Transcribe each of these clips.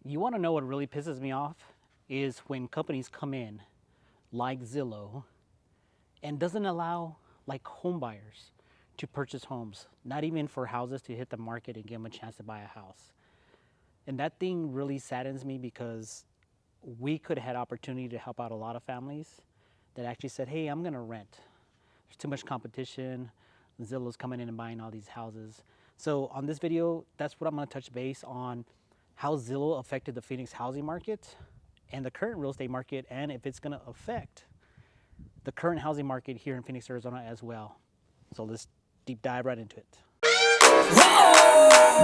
You want to know what really pisses me off is when companies come in like Zillow and doesn't allow like home buyers to purchase homes, not even for houses to hit the market and give them a chance to buy a house. And that thing really saddens me because we could have had opportunity to help out a lot of families that actually said, hey, I'm gonna rent. There's too much competition. Zillow's coming in and buying all these houses. So on this video, that's what I'm gonna touch base on, how Zillow affected the Phoenix housing market and the current real estate market, and if it's gonna affect the current housing market here in Phoenix, Arizona as well. So let's deep dive right into it.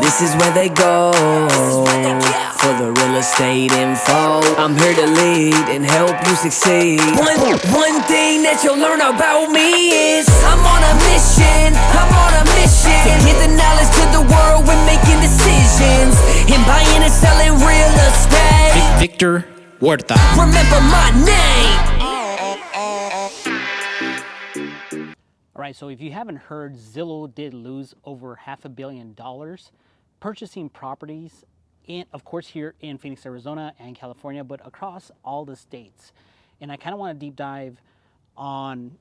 This is where they go for the real estate info. I'm here to lead and help you succeed. One thing that you'll learn about me is I'm on a mission to get the knowledge to the world when making decisions and buying and selling real estate. Victor Huerta. Remember my name. All right, so if you haven't heard, Zillow did lose over $500 million purchasing properties of course, here in Phoenix, Arizona and California, but across all the states. And I kind of want to deep dive on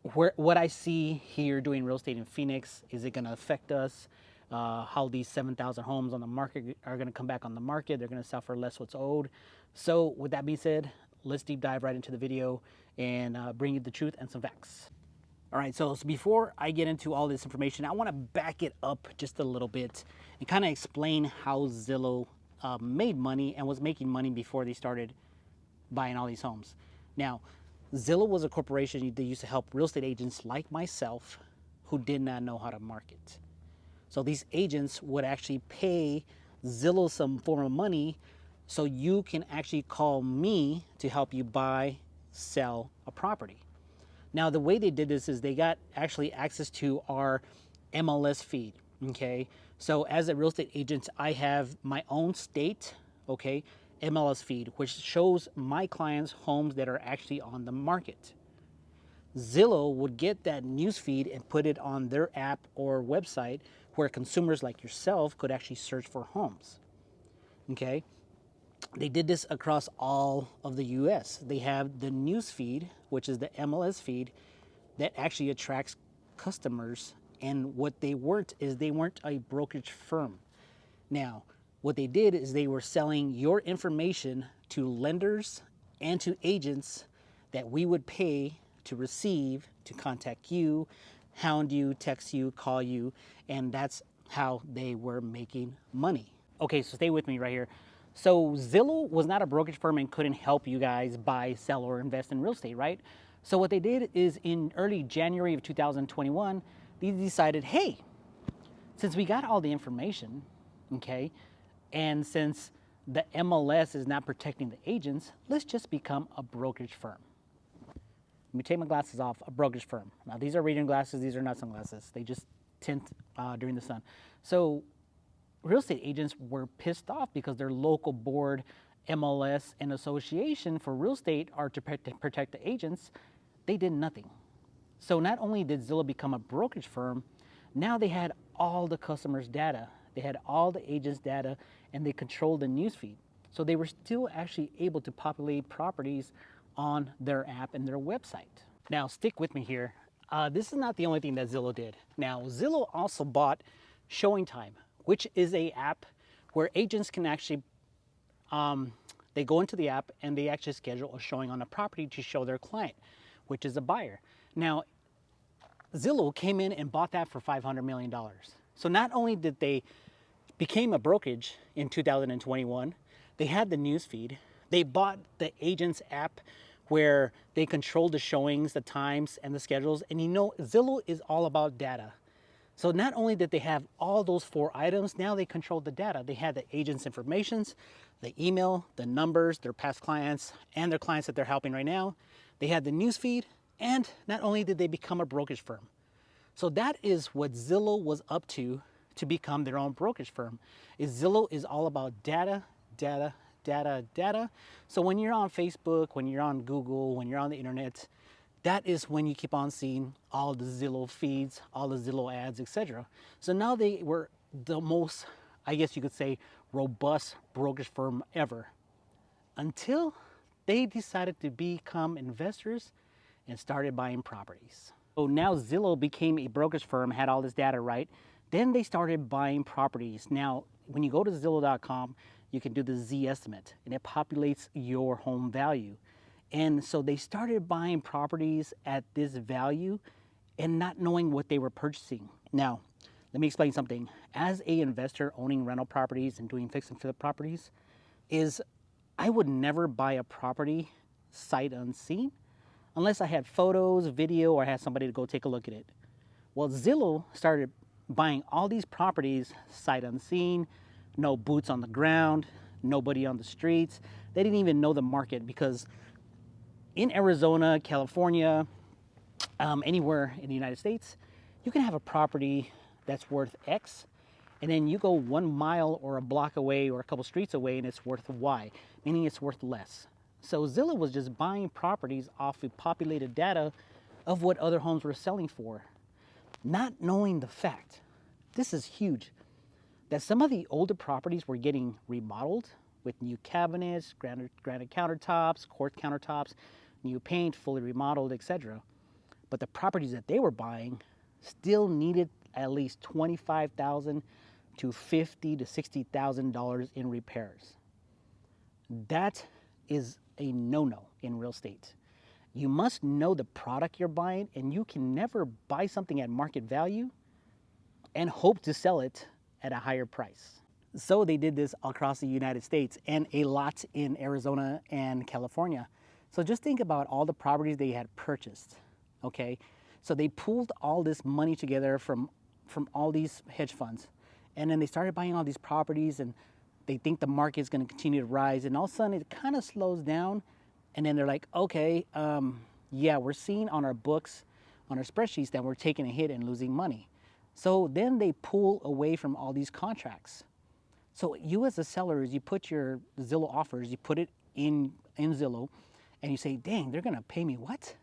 what I see here doing real estate in Phoenix. Is it going to affect us? How these 7,000 homes on the market are going to come back on the market. They're going to sell for less what's owed. So with that being said, let's deep dive right into the video and bring you the truth and some facts. All right, so before I get into all this information, I want to back it up just a little bit and kind of explain how Zillow made money and was making money before they started buying all these homes. Now, Zillow was a corporation that used to help real estate agents like myself who did not know how to market. So these agents would actually pay Zillow some form of money so you can actually call me to help you buy, sell a property. Now, the way they did this is they got actually access to our MLS feed, okay? So as a real estate agent, I have my own state, okay, MLS feed, which shows my clients homes that are actually on the market. Zillow would get that news feed and put it on their app or website where consumers like yourself could actually search for homes, okay? They did this across all of the US. They have the news feed, which is the MLS feed, that actually attracts customers. And what they weren't is they weren't a brokerage firm. Now, what they did is they were selling your information to lenders and to agents that we would pay to receive, to contact you, hound you, text you, call you, and that's how they were making money. Okay, so stay with me right here. So Zillow was not a brokerage firm and couldn't help you guys buy, sell, or invest in real estate, right? So what they did is in early January of 2021, they decided, hey, since we got all the information, okay, and since the MLS is not protecting the agents, let's just become a brokerage firm. Let me take my glasses off, a brokerage firm. Now, these are reading glasses, these are not sunglasses. They just tint during the sun. So real estate agents were pissed off because their local board, MLS, and association for real estate are to protect the agents. They did nothing. So not only did Zillow become a brokerage firm, now they had all the customers' data. They had all the agents' data, and they controlled the newsfeed. So they were still actually able to populate properties on their app and their website. Now, stick with me here. This is not the only thing that Zillow did. Now, Zillow also bought Showing Time, which is an app where agents can actually, they go into the app and they actually schedule a showing on a property to show their client, which is a buyer. Now, Zillow came in and bought that for $500 million. So not only did they became a brokerage in 2021, they had the news feed, they bought the agent's app where they controlled the showings, the times, and the schedules. And you know, Zillow is all about data. So not only did they have all those 4 items, now they controlled the data. They had the agent's informations, the email, the numbers, their past clients, and their clients that they're helping right now. They had the news feed, and not only did they become a brokerage firm. So that is what Zillow was up to become their own brokerage firm. Zillow is all about data, data, data, data. So when you're on Facebook, when you're on Google, when you're on the internet, that is when you keep on seeing all the Zillow feeds, all the Zillow ads, etc. So now they were the most, I guess you could say, robust brokerage firm ever, until they decided to become investors and started buying properties. So now Zillow became a brokerage firm, had all this data, right? Then they started buying properties. Now, when you go to Zillow.com, you can do the Z estimate and it populates your home value. And so they started buying properties at this value and not knowing what they were purchasing. Now, let me explain something. As a investor owning rental properties and doing fix and flip properties, I would never buy a property sight unseen unless I had photos, video, or I had somebody to go take a look at it. Well, Zillow started buying all these properties sight unseen, no boots on the ground, nobody on the streets. They didn't even know the market, because in Arizona, California, anywhere in the United States, you can have a property that's worth X, and then you go 1 mile or a block away or a couple streets away and it's worth Y, meaning it's worth less. So Zillow was just buying properties off of populated data of what other homes were selling for, not knowing the fact, this is huge, that some of the older properties were getting remodeled with new cabinets, granite countertops, quartz countertops, new paint, fully remodeled, etc. But the properties that they were buying still needed at least $25,000 to $50,000 to $60,000 in repairs. That is a no-no in real estate. You must know the product you're buying, and you can never buy something at market value and hope to sell it at a higher price. So they did this across the United States and a lot in Arizona and California. So just think about all the properties they had purchased, okay? So they pooled all this money together from all these hedge funds, and then they started buying all these properties, and they think the market is going to continue to rise, and all of a sudden it kind of slows down, and then they're like, okay, yeah, we're seeing on our books, on our spreadsheets, that we're taking a hit and losing money. So then they pull away from all these contracts. So you as a seller, you put your Zillow offers, you put it in Zillow, and you say, dang, they're going to pay me what?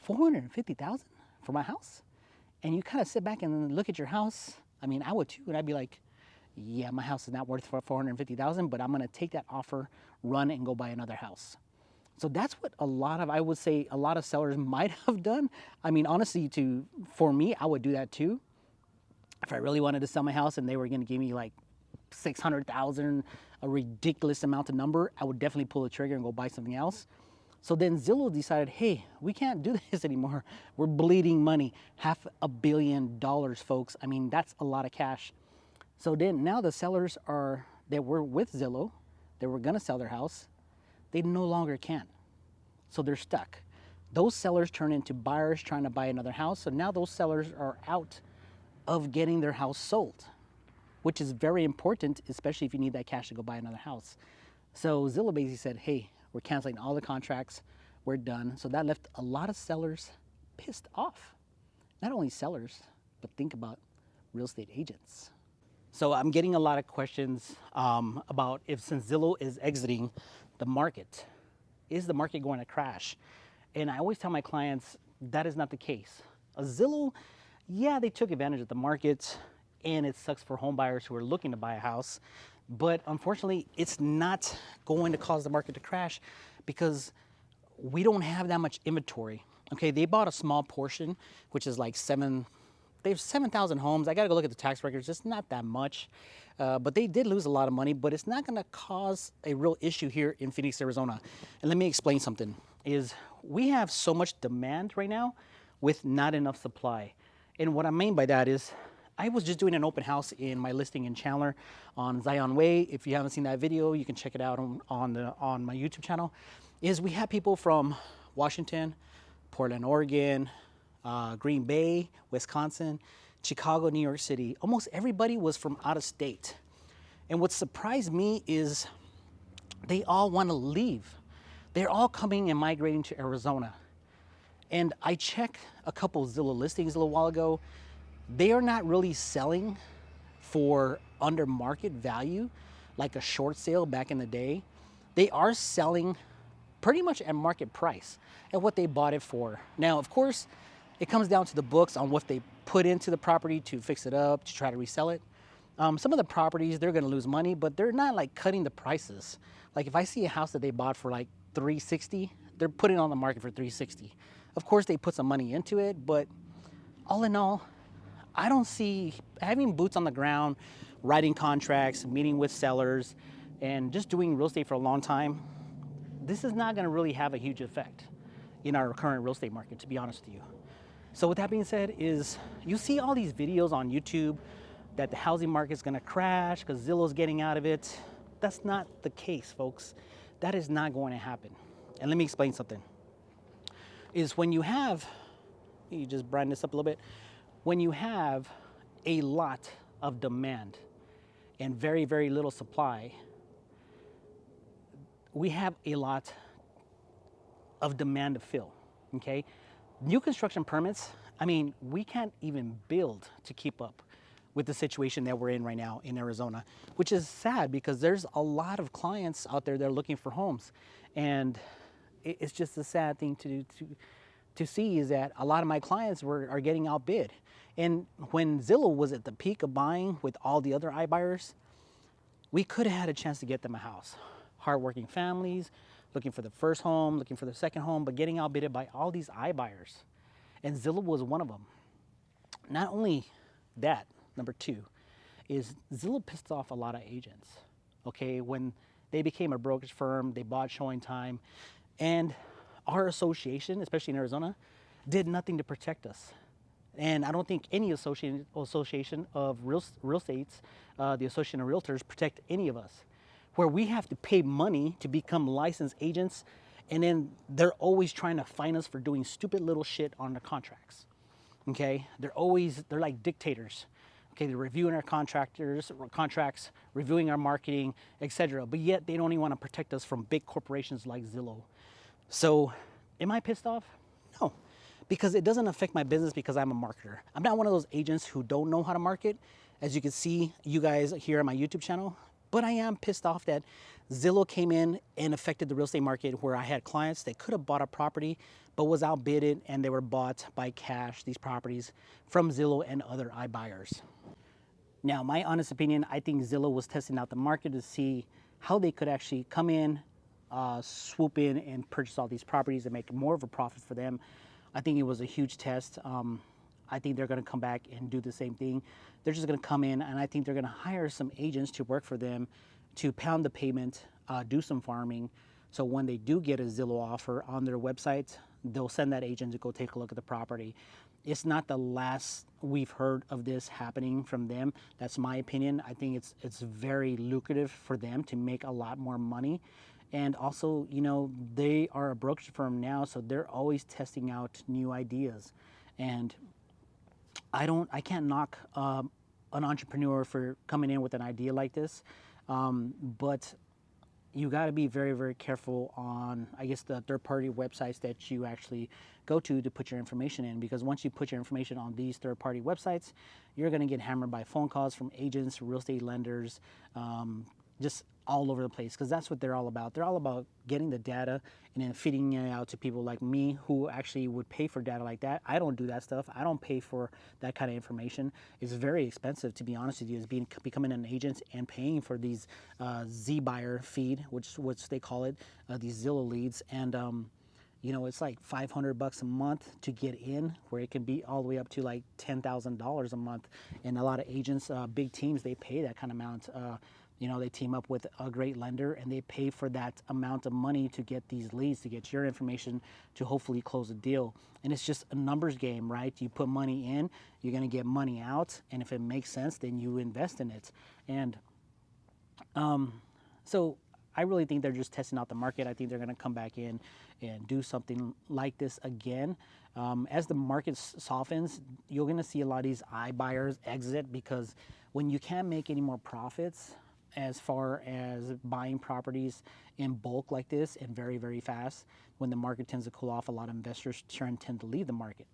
$450,000 for my house? And you kind of sit back and look at your house. I mean, I would too, and I'd be like, yeah, my house is not worth $450,000, but I'm going to take that offer, run, and go buy another house. So that's what I would say a lot of sellers might have done. I mean, honestly, for me, I would do that too. If I really wanted to sell my house and they were going to give me like $600,000, a ridiculous amount of number, I would definitely pull the trigger and go buy something else. So then Zillow decided, hey, we can't do this anymore. We're bleeding money, $500 million, folks. I mean, that's a lot of cash. So then now the sellers that were with Zillow, they were gonna sell their house, they no longer can. So they're stuck. Those sellers turn into buyers trying to buy another house. So now those sellers are out of getting their house sold, which is very important, especially if you need that cash to go buy another house. So Zillow basically said, hey, we're canceling all the contracts, we're done. So that left a lot of sellers pissed off. Not only sellers, but think about real estate agents. So I'm getting a lot of questions about since Zillow is exiting the market, is the market going to crash? And I always tell my clients that is not the case. Zillow, yeah, they took advantage of the market, and it sucks for home buyers who are looking to buy a house. But unfortunately, it's not going to cause the market to crash because we don't have that much inventory. Okay, they bought a small portion, which is like they have 7,000 homes. I got to go look at the tax records. It's not that much, but they did lose a lot of money, but it's not going to cause a real issue here in Phoenix, Arizona. And let me explain something, is we have so much demand right now with not enough supply. And what I mean by that is, I was just doing an open house in my listing in Chandler on Zion Way. If you haven't seen that video, you can check it out on my YouTube channel. Is we have people from Washington, Portland, Oregon, Green Bay, Wisconsin, Chicago, New York City. Almost everybody was from out of state. And what surprised me is they all want to leave. They're all coming and migrating to Arizona. And I checked a couple of Zillow listings a little while ago. They are not really selling for under market value, like a short sale back in the day. They are selling pretty much at market price at what they bought it for. Now, of course, it comes down to the books on what they put into the property to fix it up, to try to resell it. Some of the properties, they're going to lose money, but they're not like cutting the prices. Like if I see a house that they bought for like 360, they're putting it on the market for 360. Of course, they put some money into it, but all in all, I don't see having boots on the ground, writing contracts, meeting with sellers, and just doing real estate for a long time. This is not going to really have a huge effect in our current real estate market, to be honest with you. So with that being said, is you see all these videos on YouTube that the housing market is going to crash because Zillow's getting out of it. That's not the case, folks. That is not going to happen. And let me explain something. Is when you have, you just brighten this up a little bit, when you have a lot of demand and very, very little supply, we have a lot of demand to fill, okay? New construction permits, I mean, we can't even build to keep up with the situation that we're in right now in Arizona, which is sad because there's a lot of clients out there that are looking for homes. And it's just a sad thing to see is that a lot of my clients are getting outbid. And when Zillow was at the peak of buying with all the other iBuyers, we could have had a chance to get them a house. Hardworking families, looking for the first home, looking for the second home, but getting outbidded by all these iBuyers. And Zillow was one of them. Not only that, number two, is Zillow pissed off a lot of agents. Okay, when they became a brokerage firm, they bought showing time, and our association, especially in Arizona, did nothing to protect us. And I don't think any association of real estates, the Association of Realtors, protect any of us. Where we have to pay money to become licensed agents, and then they're always trying to fine us for doing stupid little shit on their contracts. Okay, they're like dictators. Okay, they're reviewing our contracts, reviewing our marketing, etc. But yet they don't even want to protect us from big corporations like Zillow. So, am I pissed off? No, because it doesn't affect my business because I'm a marketer. I'm not one of those agents who don't know how to market, as you can see, you guys here on my YouTube channel. But I am pissed off that Zillow came in and affected the real estate market where I had clients that could have bought a property but was outbidded and they were bought by cash, these properties, from Zillow and other iBuyers. Now, my honest opinion, I think Zillow was testing out the market to see how they could actually come in, swoop in and purchase all these properties and make more of a profit for them. I think it was a huge test. I think they're going to come back and do the same thing. They're just going to come in, and I think they're going to hire some agents to work for them to pound the pavement, do some farming. So when they do get a Zillow offer on their website, they'll send that agent to go take a look at the property. It's not the last we've heard of this happening from them. That's my opinion. I think it's very lucrative for them to make a lot more money. And also, you know, they are a brokerage firm now, so they're always testing out new ideas. And I can't knock an entrepreneur for coming in with an idea like this, but you got to be very, very careful on, I guess, the third-party websites that you actually go to put your information in, because once you put your information on these third-party websites, you're going to get hammered by phone calls from agents, real estate lenders, just all over the place, because that's what they're all about. They're all about getting the data and then feeding it out to people like me who actually would pay for data like that. I don't do that stuff. I don't pay for that kind of information. It's very expensive, to be honest with you, is becoming an agent and paying for these Z-buyer feed, which they call it, these Zillow leads. And you know, it's like $500 a month to get in, where it can be all the way up to like $10,000 a month. And a lot of agents, big teams, they pay that kind of amount. You know, they team up with a great lender and they pay for that amount of money to get these leads, to get your information, to hopefully close a deal. And it's just a numbers game, right? You put money in, you're going to get money out. And if it makes sense, then you invest in it. And so I really think they're just testing out the market. I think they're going to come back in and do something like this again. As the market softens, you're going to see a lot of these iBuyers exit, because when you can't make any more profits as far as buying properties in bulk like this and very, very fast, when the market tends to cool off, a lot of investors tend to leave the market.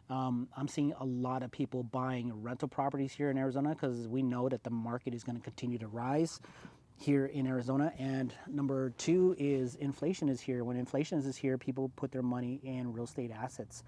I'm seeing a lot of people buying rental properties here in Arizona because we know that the market is going to continue to rise here in Arizona. And number two is inflation is here. When inflation is here, people put their money in real estate assets.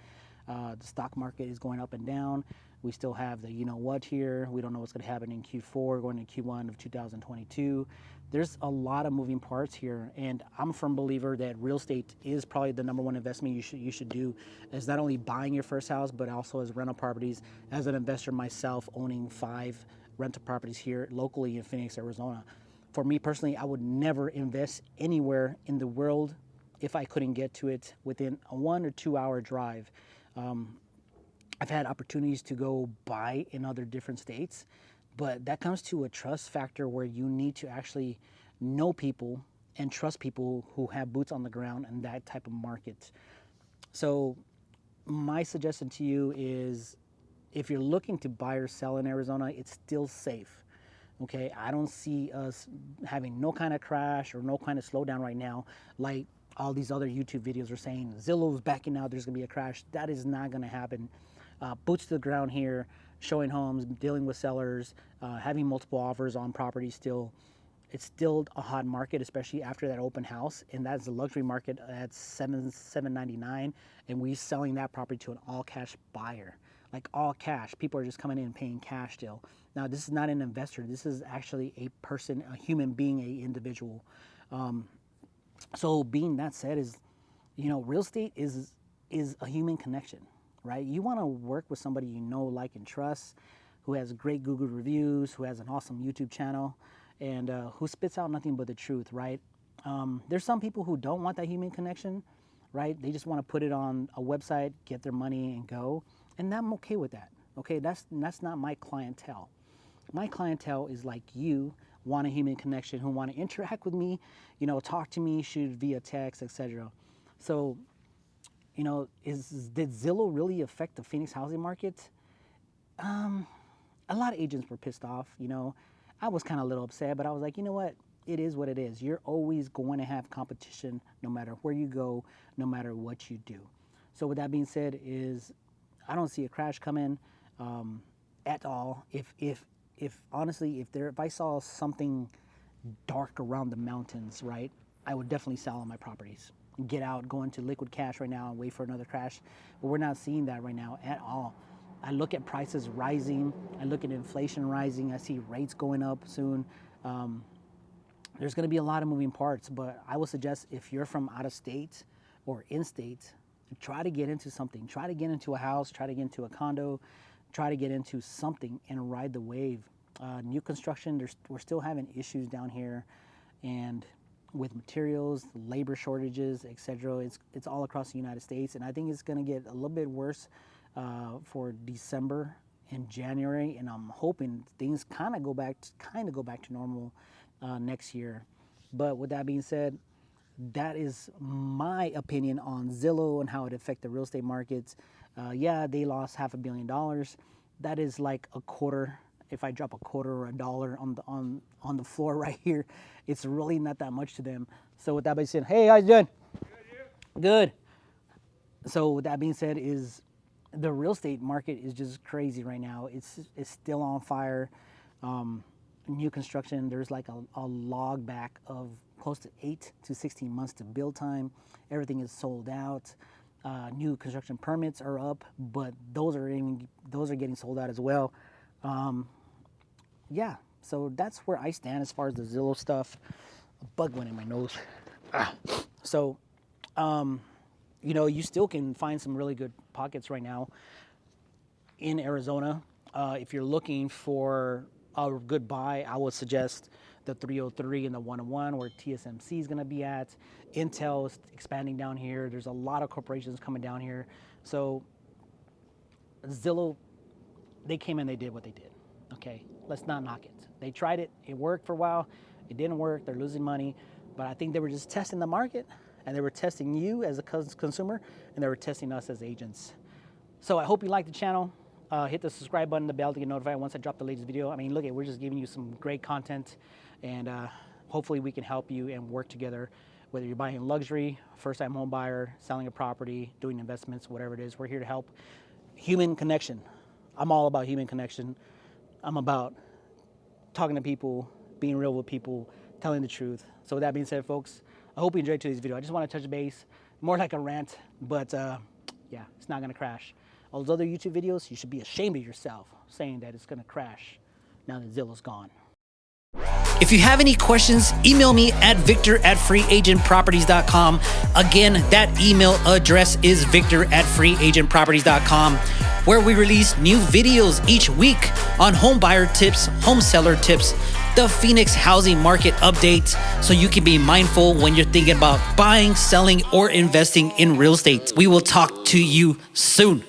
The stock market is going up and down. We still have the you know what here. We don't know what's going to happen in Q4 going to Q1 of 2022. There's a lot of moving parts here, and I'm a firm believer that real estate is probably the number one investment you should do, as not only buying your first house, but also as rental properties. As an investor myself, owning 5 rental properties here locally in Phoenix, Arizona. For me personally, I would never invest anywhere in the world if I couldn't get to it within a 1 or 2 hour drive. I've had opportunities to go buy in other different states, but that comes to a trust factor where you need to actually know people and trust people who have boots on the ground in that type of market. So my suggestion to you is, if you're looking to buy or sell in Arizona, it's still safe. Okay, I don't see us having no kind of crash or no kind of slowdown right now, like all these other YouTube videos are saying. Zillow's backing out, there's gonna be a crash. That is not gonna happen. Boots to the ground here, showing homes, dealing with sellers, having multiple offers on properties still. It's still a hot market, especially after that open house, and that's a luxury market at $799, and we selling that property to an all-cash buyer, like all cash. People are just coming in and paying cash still. Now, this is not an investor. This is actually a person, a human being, a individual. So, being that said, is real estate is a human connection, right? You want to work with somebody you know, like, and trust, who has great Google reviews, who has an awesome YouTube channel, and who spits out nothing but the truth, right? There's some people who don't want that human connection, right? They just want to put it on a website, get their money, and go. And I'm okay with that. Okay, that's not my clientele. My clientele is like you, want a human connection, who want to interact with me, talk to me, shoot via text, etc. So, did Zillow really affect the Phoenix housing market? A lot of agents were pissed off. I was kind of a little upset, but I was like, you know what? It is what it is. You're always going to have competition, no matter where you go, no matter what you do. So with that being said, I don't see a crash coming at all. If honestly, if I saw something dark around the mountains, right, I would definitely sell on my properties. Get out, go into liquid cash right now and wait for another crash. But we're not seeing that right now at all. I look at prices rising. I look at inflation rising. I see rates going up soon. There's going to be a lot of moving parts, but I would suggest, if you're from out of state or in state, try to get into something. Try to get into a house. Try to get into a condo. Try to get into something and ride the wave. New construction, we're still having issues down here, and with materials, labor shortages, etc. It's all across the United States, and I think it's going to get a little bit worse for December and January, and I'm hoping things kind of go back to normal next year. But with that being said, that is my opinion on Zillow and how it affected the real estate markets. Yeah, they lost $500 million. That is like a quarter. If I drop a quarter or a dollar on the floor right here, it's really not that much to them. So with that being said, hey, how you doing? Good. So with that being said, is the real estate market is just crazy right now. It's still on fire. New construction, there's like a log back of close to 8 to 16 months to build time. Everything is sold out. New construction permits are up, but those are getting sold out as well. Yeah, so that's where I stand as far as the Zillow stuff. A bug went in my nose. So, you still can find some really good pockets right now in Arizona. If you're looking for a good buy, I would suggest the 303 and the 101, where TSMC is going to be at. Intel is expanding down here. There's a lot of corporations coming down here. So Zillow, they came in, they did what they did. Okay, let's not knock it. They tried it. It worked for a while. It didn't work. They're losing money. But I think they were just testing the market, and they were testing you as a consumer, and they were testing us as agents. So I hope you like the channel. Hit the subscribe button, the bell to get notified once I drop the latest video. I mean, look, we're just giving you some great content, and hopefully we can help you and work together. Whether you're buying luxury, first-time home buyer, selling a property, doing investments, whatever it is, we're here to help. Human connection. I'm all about human connection. I'm about talking to people, being real with people, telling the truth. So with that being said, folks, I hope you enjoyed today's video. I just want to touch base, more like a rant, but yeah, it's not going to crash. All those other YouTube videos, you should be ashamed of yourself saying that it's going to crash now that Zillow's gone. If you have any questions, email me at victor@freeagentproperties.com. Again, that email address is victor@freeagentproperties.com, where we release new videos each week on home buyer tips, home seller tips, the Phoenix housing market updates, so you can be mindful when you're thinking about buying, selling, or investing in real estate. We will talk to you soon.